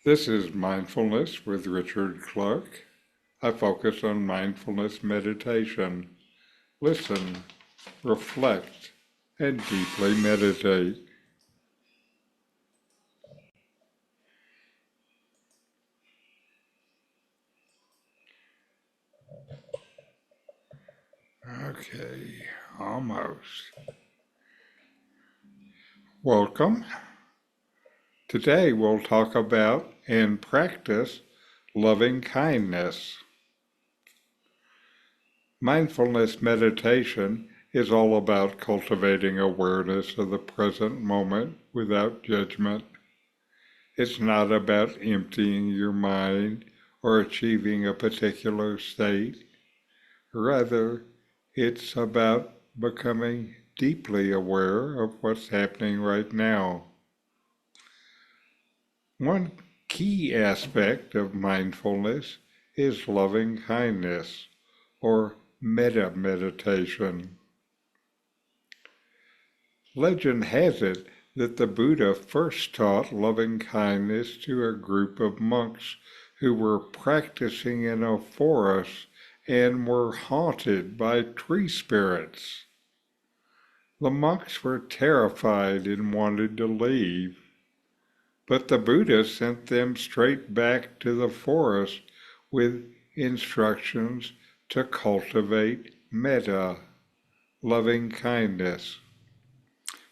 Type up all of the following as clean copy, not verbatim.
This is Mindfulness with Richard Clarke. I focus on mindfulness meditation. Listen, reflect, and deeply meditate. Okay, almost. Welcome. Today we'll talk about and practice loving kindness. Mindfulness meditation is all about cultivating awareness of the present moment without judgment. It's not about emptying your mind or achieving a particular state. Rather, it's about becoming deeply aware of what's happening right now. One key aspect of mindfulness is loving kindness, or metta meditation. Legend has it that the Buddha first taught loving kindness to a group of monks who were practicing in a forest and were haunted by tree spirits. The monks were terrified and wanted to leave, but the Buddha sent them straight back to the forest with instructions to cultivate metta, loving kindness.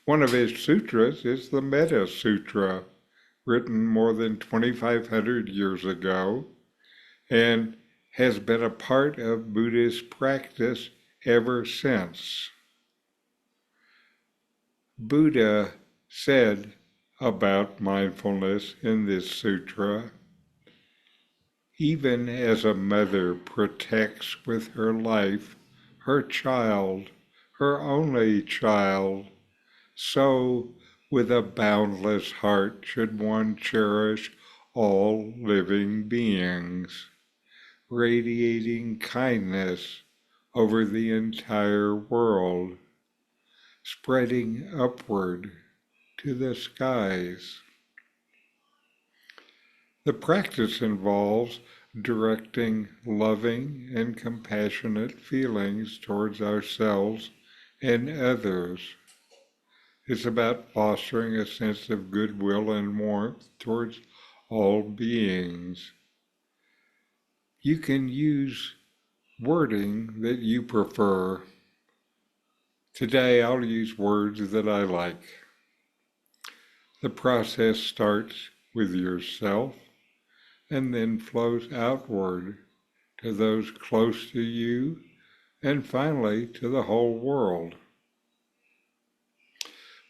One of his sutras is the Metta Sutra, written more than 2,500 years ago, and has been a part of Buddhist practice ever since. Buddha said about mindfulness in this sutra, even as a mother protects with her life her child, her only child, so with a boundless heart should one cherish all living beings, radiating kindness over the entire world, spreading upward to the skies. The practice involves directing loving and compassionate feelings towards ourselves and others. It's about fostering a sense of goodwill and warmth towards all beings. You can use wording that you prefer. Today I'll use words that I like. The process starts with yourself and then flows outward to those close to you and finally to the whole world.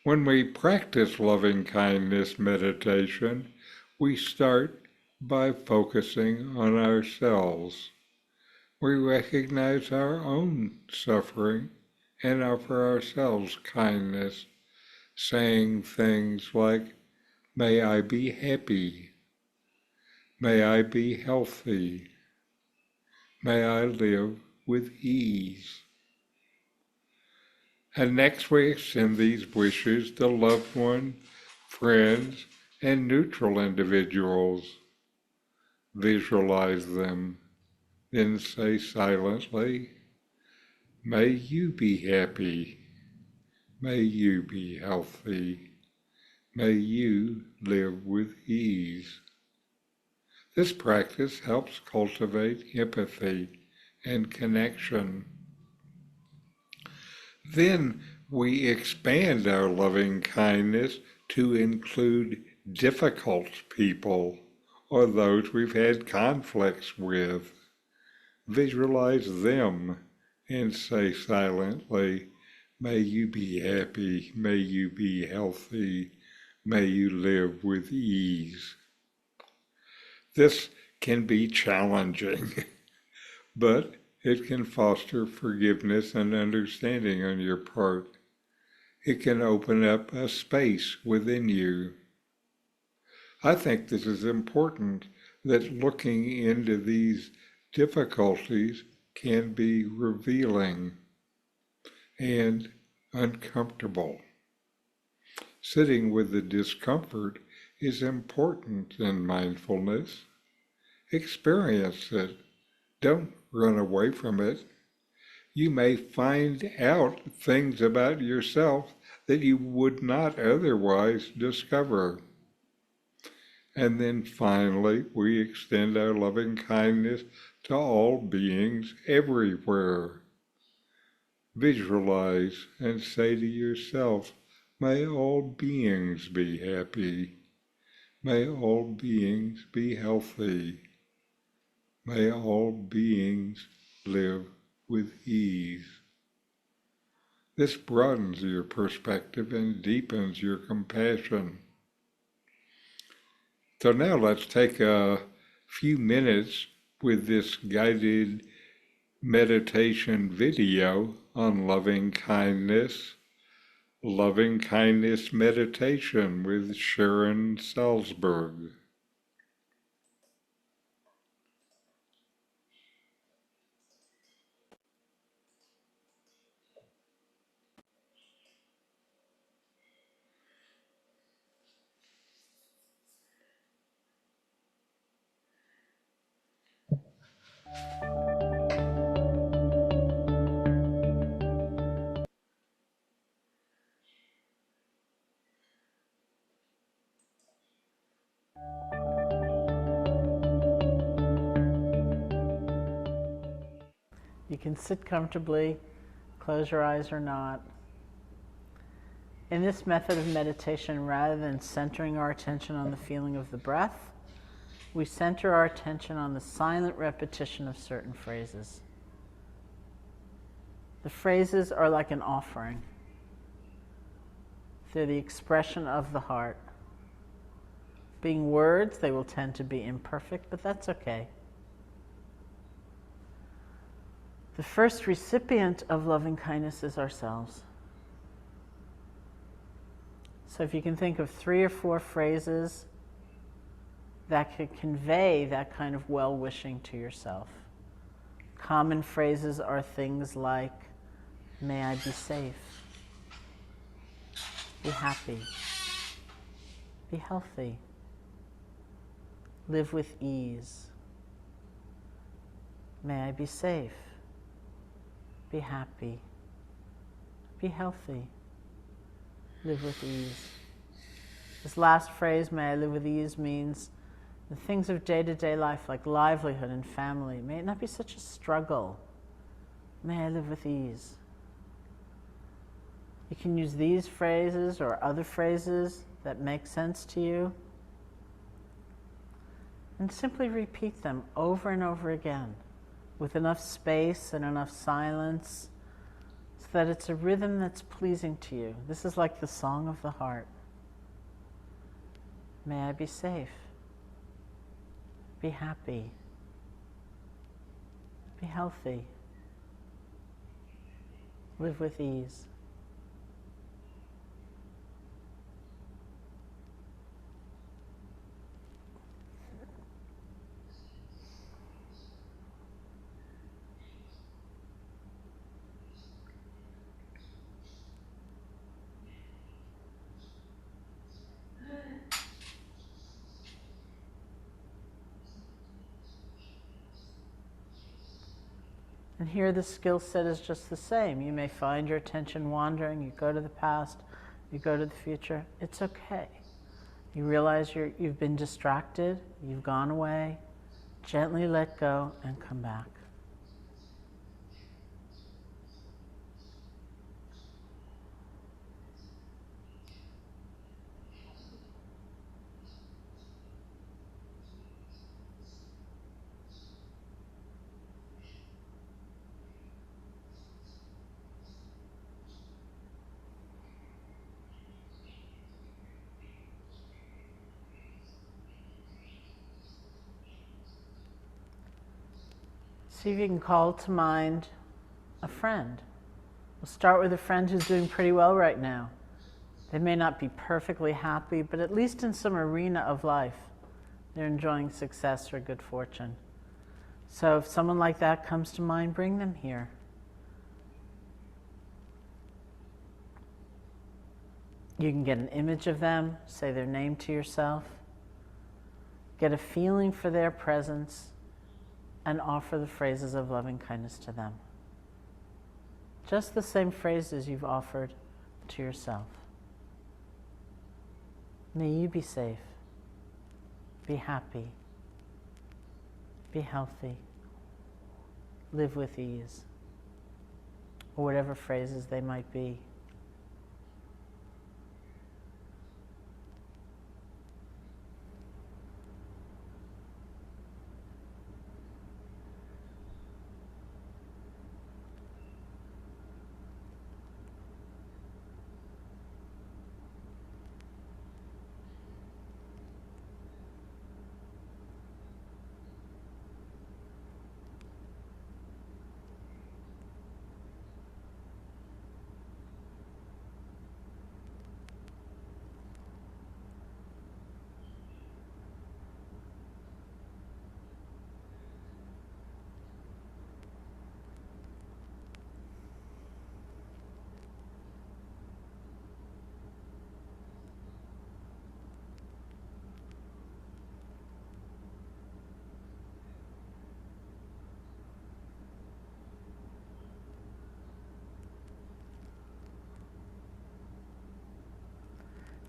When we practice loving kindness meditation, we start by focusing on ourselves. We recognize our own suffering and offer ourselves kindness, saying things like, "May I be happy. May I be healthy. May I live with ease." And next we extend these wishes to loved ones, friends, and neutral individuals. Visualize them, then say silently, "May you be happy. May you be healthy. May you live with ease." This practice helps cultivate empathy and connection. Then we expand our loving kindness to include difficult people or those we've had conflicts with. Visualize them and say silently, "May you be happy, may you be healthy, may you live with ease." This can be challenging, but it can foster forgiveness and understanding on your part. It can open up a space within you. I think this is important, that looking into these difficulties can be revealing and uncomfortable. Sitting with the discomfort is important in mindfulness. Experience it. Don't run away from it. You may find out things about yourself that you would not otherwise discover. And then finally, we extend our loving kindness to all beings everywhere. Visualize and say to yourself, may all beings be happy. May all beings be healthy. May all beings live with ease. This broadens your perspective and deepens your compassion. So now let's take a few minutes with this guided meditation video on loving kindness meditation with Sharon Salzberg. You can sit comfortably, close your eyes or not. In this method of meditation, rather than centering our attention on the feeling of the breath, we center our attention on the silent repetition of certain phrases. The phrases are like an offering. They're the expression of the heart. Being words, they will tend to be imperfect, but that's okay. The first recipient of loving kindness is ourselves. So if you can think of 3 or 4 phrases that could convey that kind of well-wishing to yourself. Common phrases are things like, may I be safe, be happy, be healthy, live with ease. May I be safe, be happy, be healthy, live with ease. This last phrase, may I live with ease, means the things of day-to-day life like livelihood and family, may it not be such a struggle. May I live with ease. You can use these phrases or other phrases that make sense to you and simply repeat them over and over again with enough space and enough silence so that it's a rhythm that's pleasing to you. This is like the song of the heart. May I be safe, be happy, be healthy, live with ease. And here the skill set is just the same. You may find your attention wandering, you go to the past, you go to the future. It's okay. You realize you've been distracted, you've gone away. Gently let go and come back. See if you can call to mind a friend. We'll start with a friend who's doing pretty well right now. They may not be perfectly happy, but at least in some arena of life, they're enjoying success or good fortune. So if someone like that comes to mind, bring them here. You can get an image of them, say their name to yourself. get a feeling for their presence, and offer the phrases of loving kindness to them. Just the same phrases you've offered to yourself. May you be safe, be happy, be healthy, live with ease, or whatever phrases they might be.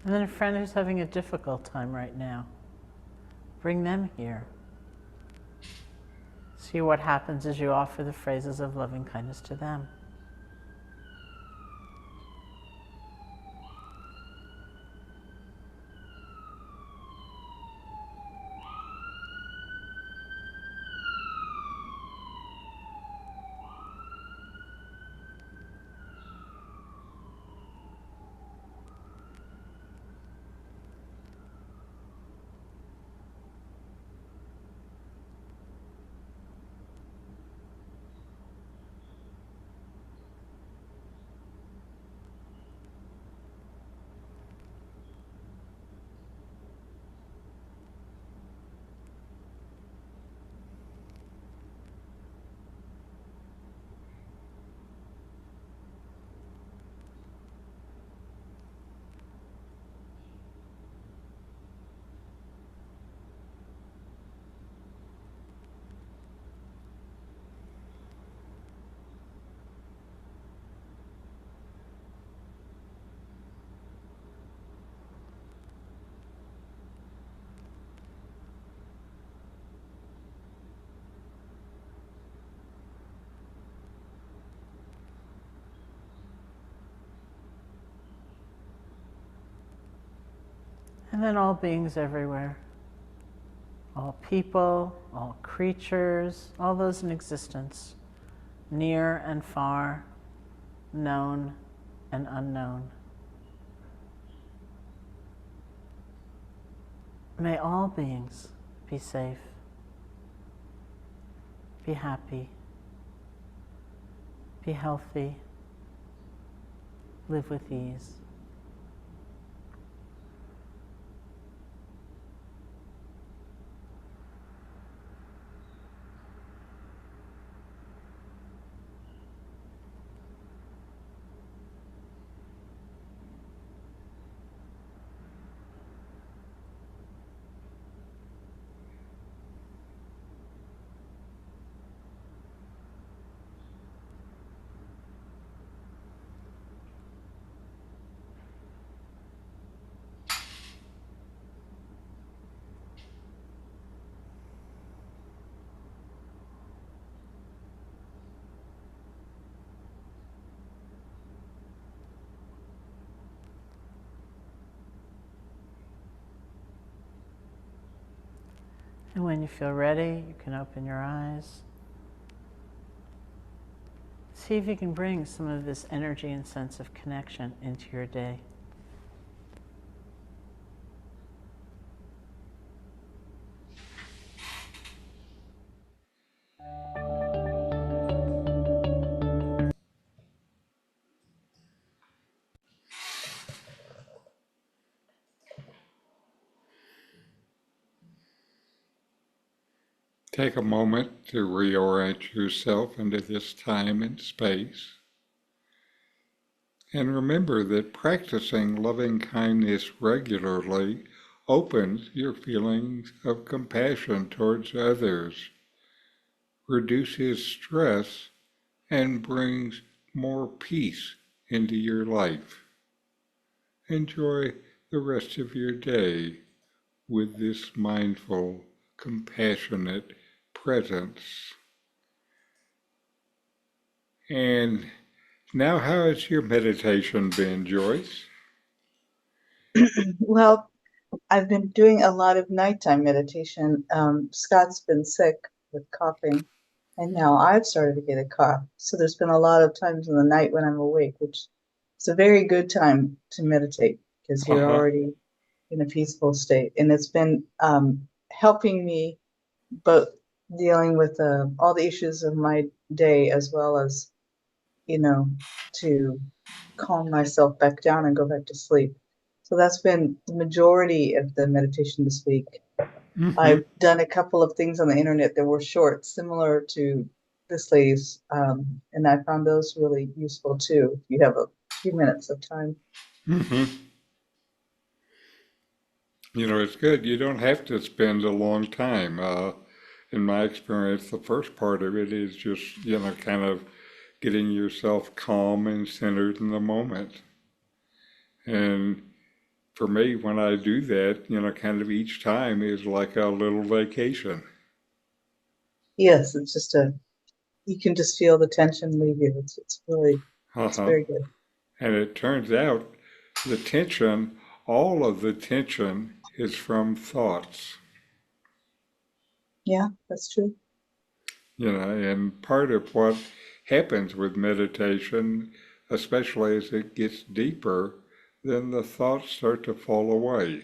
And then a friend who's having a difficult time right now, bring them here. See what happens as you offer the phrases of loving kindness to them. And then all beings everywhere, all people, all creatures, all those in existence, near and far, known and unknown. May all beings be safe, be happy, be healthy, live with ease. And when you feel ready, you can open your eyes. See if you can bring some of this energy and sense of connection into your day. Take a moment to reorient yourself into this time and space. And remember that practicing loving kindness regularly opens your feelings of compassion towards others, reduces stress, and brings more peace into your life. Enjoy the rest of your day with this mindful, compassionate presence. And now, how has your meditation been, Joyce? Well, I've been doing a lot of nighttime meditation. Scott's been sick with coughing, and now I've started to get a cough. So there's been a lot of times in the night when I'm awake, which is a very good time to meditate because you're Uh-huh. already in a peaceful state. And it's been helping me both dealing with all the issues of my day as well as, you know, to calm myself back down and go back to sleep. So that's been the majority of the meditation this week. Mm-hmm. I've done a couple of things on the internet that were short, similar to this lady's, and I found those really useful too, if you have a few minutes of time. Mm-hmm. It's good. You don't have to spend a long time. In my experience, the first part of it is just, kind of getting yourself calm and centered in the moment. And for me, when I do that, kind of each time is like a little vacation. Yes, it's just you can just feel the tension leave you. It's Uh-huh. very good. And it turns out the tension, all of the tension is from thoughts. Yeah, that's true. And part of what happens with meditation, especially as it gets deeper, then the thoughts start to fall away.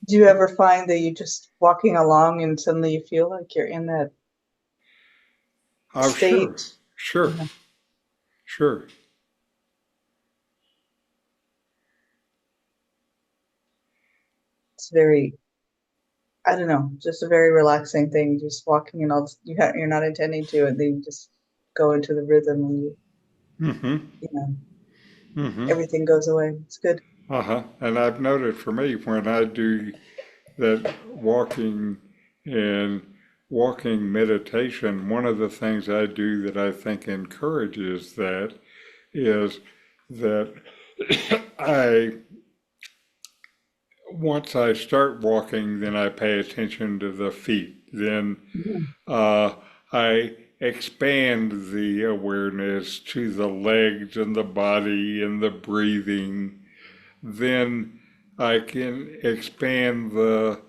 Do you ever find that you're just walking along and suddenly you feel like you're in that Oh, sure, state? sure, Yeah, sure. it's very, I don't know, just a very relaxing thing. Just walking and all, you're not intending to, and then you just go into the rhythm and Mm-hmm, you know, mm-hmm. everything goes away. It's good. Uh-huh. And I've noted for me when I do that and walking meditation, one of the things I do that I think encourages that is that I once I start walking, then I pay attention to the feet. Then Mhm. uh, I expand the awareness to the legs and the body and the breathing. Then I can expand the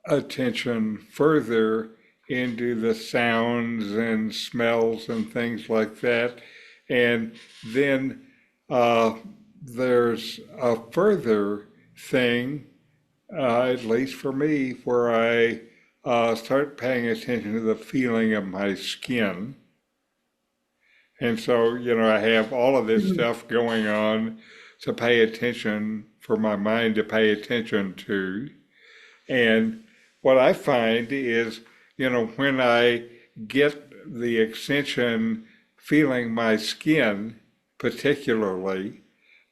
attention further into the sounds and smells and things like that. And then uh, there's a further thing, at least for me, where I start paying attention to the feeling of my skin. And so, I have all of this Mhm. stuff going on to pay attention, for my mind to pay attention to. And what I find is, when I get the extension feeling my skin particularly,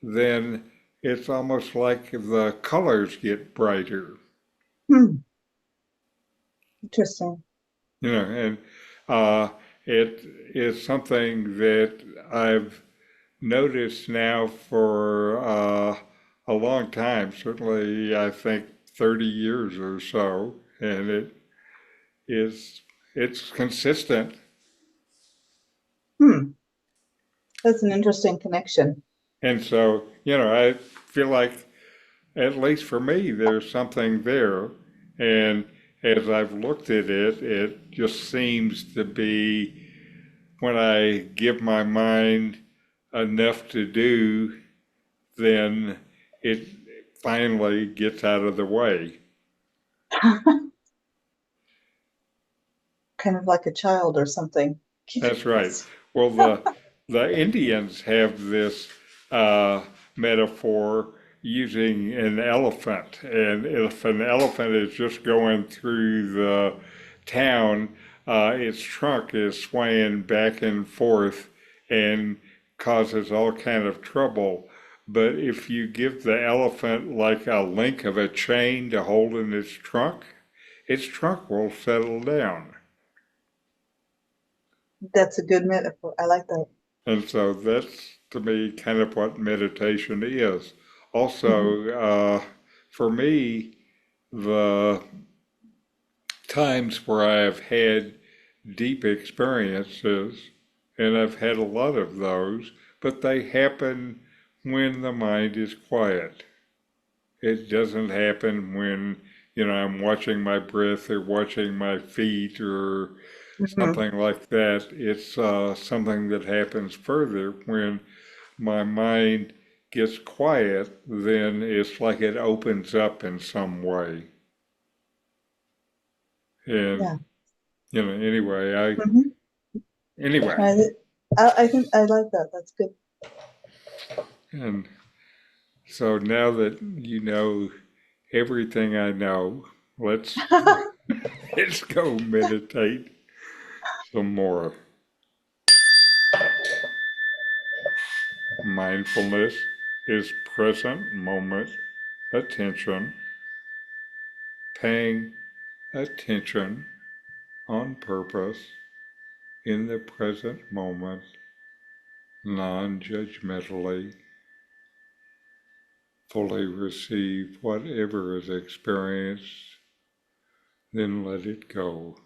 then it's almost like the colors get brighter, Hmm. Interesting. and uh, it is something that I've noticed now for a long time, certainly I think 30 years or so, and is it's consistent. Hmm. That's an interesting connection. And so, I feel like, at least for me, there's something there. And as I've looked at it, it just seems to be when I give my mind enough to do, then it finally gets out of the way. Kind of like a child or something. That's right. Well, the Indians have this uh, metaphor using an elephant, and if an elephant is just going through the town, its trunk is swaying back and forth and causes all kind of trouble. But if you give the elephant like a link of a chain to hold in its trunk will settle down. That's a good metaphor. I like that. And so that's to me kind of what meditation is. Hmm. Also, for me, the times where I've had deep experiences, and I've had a lot of those, but they happen when the mind is quiet. It doesn't happen when, I'm watching my breath or watching my feet or Hmm. something like that. It's something that happens further when my mind gets quiet, then it's like it opens up in some way. And, Yeah. anyway. Hmm. Anyway, I think I like that. That's good. and so now that you know everything I know, let's let's go meditate some more. Mindfulness is present moment attention, paying attention on purpose in the present moment, non-judgmentally, fully receive whatever is experienced, then let it go.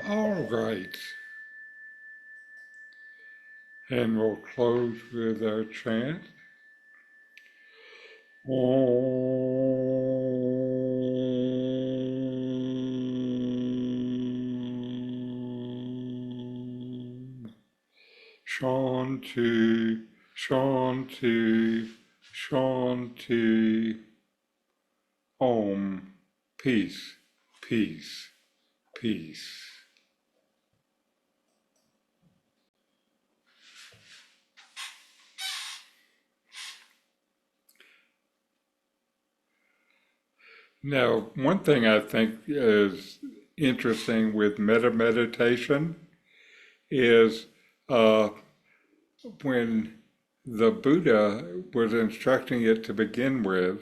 All right. And we'll close with our chant. Om. Shanti, Shanti, Shanti. Om. Peace, peace, peace. Now, one thing I think is interesting with meditation is uh, when the Buddha was instructing it to begin with,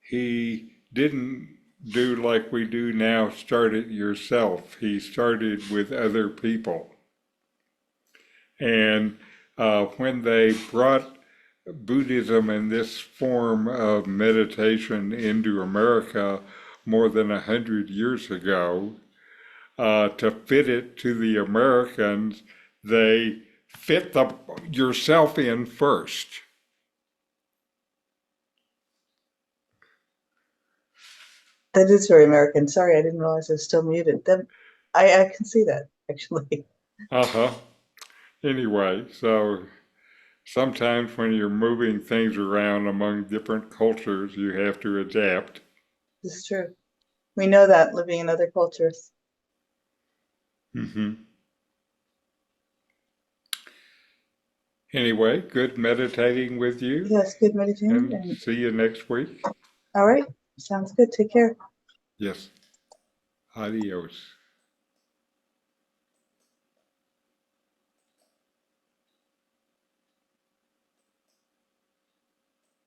he didn't do like we do now, start it yourself. He started with other people. And when they brought Buddhism in this form of meditation into America more than 100 years ago, to fit it to the Americans, they fit yourself in first. That is very American. Sorry, I didn't realize I was still muted. I can see that, actually. Uh-huh. Anyway, so sometimes when you're moving things around among different cultures, you have to adapt. It's true. We know that living in other cultures. Mm-hmm. Anyway, good meditating with you, Yes, good meditating. and And see you next week. all right, sounds good. Take care. Yes. Adios.